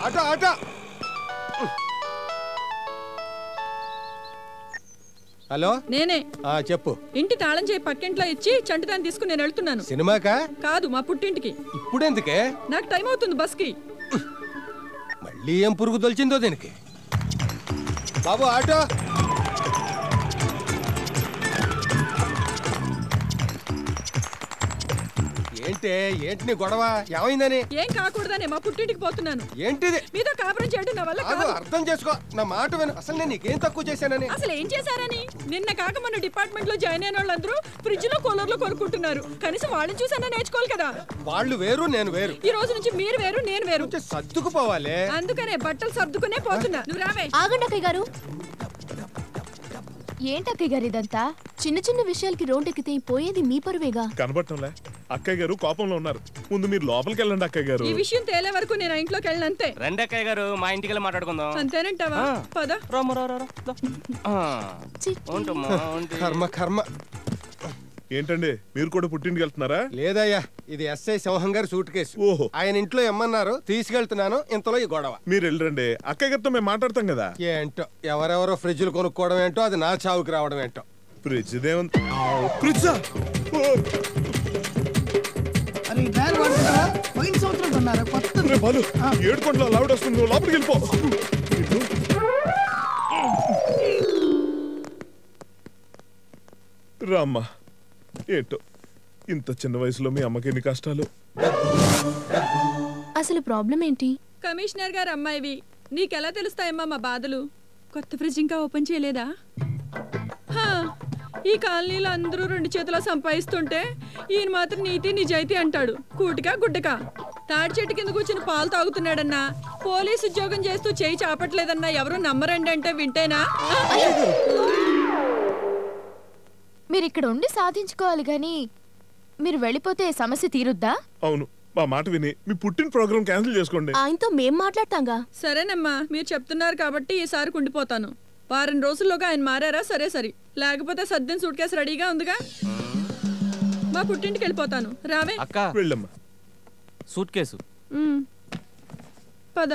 Auto auto. Hello, నేనే. చెప్పు. ఇంటి తాళం చేయి పక్కింట్లో ఇచ్చి చంటిదాన్ని తీసుకుని నేను వెళ్తున్నాను. సినిమాకా? కాదు, మా పుట్టింటికి. ఇప్పుడెందుకే? నాకు టైం అవుతుంది బస్కి. మళ్ళీ ఏం పురుగు తొలిచిందో దీనికి. బాబు ఆటో. ఏంటి నీ గొడవ? ఏమైందని? ఏం కాకూడదని మా పుట్టింటికి పోతున్నాను. ఏంటిది? మీతో కాపురం చేయడం నా వల్ల కాదు. అర్థం చేసుకో, నా మాట విను. అసలు నేను నీకేం తక్కువ చేశానని? అసలు ఏం చేశారని? నిన్న కాక మన డిపార్ట్మెంట్ లో జాయిన్ అయిన వాళ్ళందరూ ఫ్రిడ్జ్ లో కూలర్ లో కొనుక్కుంటున్నారు. కనీసం వాళ్ళని చూసన్నా నేర్చుకోవాలి కదా. వాళ్ళు వేరు, నేను వేరు. ఈ రోజు నుంచి మీరు వేరు, నేను వేరు. సర్దుకుపోవాలి. అందుకనే బట్టలు సర్దుకునే పోతున్నా. నువ్వు రావే. ఆగండి అక్కయ్య గారు. ఏంటక్కయ్య గారు ఇదంతా? చిన్న చిన్న విషయాలకి రోడ్డెక్కితే పోయేది మీ పరువేగా. కనబడటంలే. అక్కయ్య గారు కోపంలో ఉన్నారు. ముందు మీరు లోపలికి వెళ్ళండి అక్కయ్య గారు. ఈ విషయం తేలే వరకు నేను ఇంట్లోకి వెళ్ళనంతే. రండి అక్కయ్య గారు, మా ఇంటికి వెళ్ళి మాట్లాడుకుందాం. అంతేనంటావా? పద. కర్మ కర్మ. ఏంటండి, మీరు కూడా పుట్టింటికి వెళ్తున్నారా? లేదయ్యా, ఇది ఎస్ఐ సింహం గారి సూట్ కేసు. ఓహో, ఆయన ఇంట్లో ఎమ్మన్నారు, తీసుకెళ్తున్నాను. ఇంతలో ఈ గొడవ. మీరు వెళ్ళండి. అక్కయ్య గారితో మేము మాట్లాడతాం కదా. ఏంటో ఎవరెవరో ఫ్రిడ్జ్లు కొనుక్కోవడం ఏంటో, అది నా చావుకి రావడం ఏంటో. ఫ్రిడ్జ్ దేవంత్ ఫ్రిడ్జ్ ఏడుకొండలో లావిడ వస్తుంది, లోపలికి వెళ్ళిపో. రామ్మా. ఏంటో ఇంత చిన్న వయసులో మీ అమ్మకి ఎన్ని కష్టాలు. అసలు ప్రాబ్లం ఏంటి? కమిషనర్ గారు అమ్మాయివి, నీకెలా తెలుస్తాయమ్మా మా బాధలు? కొత్త ఫ్రిడ్జ్ ఇంకా ఓపెన్ చేయలేదా? ఈ కాలనీలో అందరూ 2 చేతులా సంపాదిస్తుంటే ఈయన మాత్రం నీతి నిజాయితీ అంటాడు. కూటికా గుడ్డకా? తాడి చెట్టు కింద కూర్చుని పాలు తాగుతున్నాడన్నా, పోలీసు ఉద్యోగం చేస్తూ చేయి చాపట్లేదన్నా ఎవరు నమ్మరండి అంటే వింటేనా? మీరు ఇక్కడ ఉండి సాధించుకోవాలి గాని మీరు వెళ్ళిపోతే సమస్య తీరుద్దా? అవును, మా మాట విని మీ పుట్టిన ప్రోగ్రామ్ క్యాన్సిల్ చేసుకోండి. ఆయనతో మేం మాట్లాడతాంగా. సరేనమ్మా, మీరు చెప్తున్నారు కాబట్టి ఈసారి కుండిపోతాను. వారం రోజుల్లోగా ఆయన మారారా? సరే సరే, లేకపోతే సద్దిన సూట్ కేసు రెడీగా ఉందిగా. మా పుట్టింటికి వెళ్ళిపోతాను. రావే అక్క. వెళ్ళమ్మా. సూట్ కేసు పద.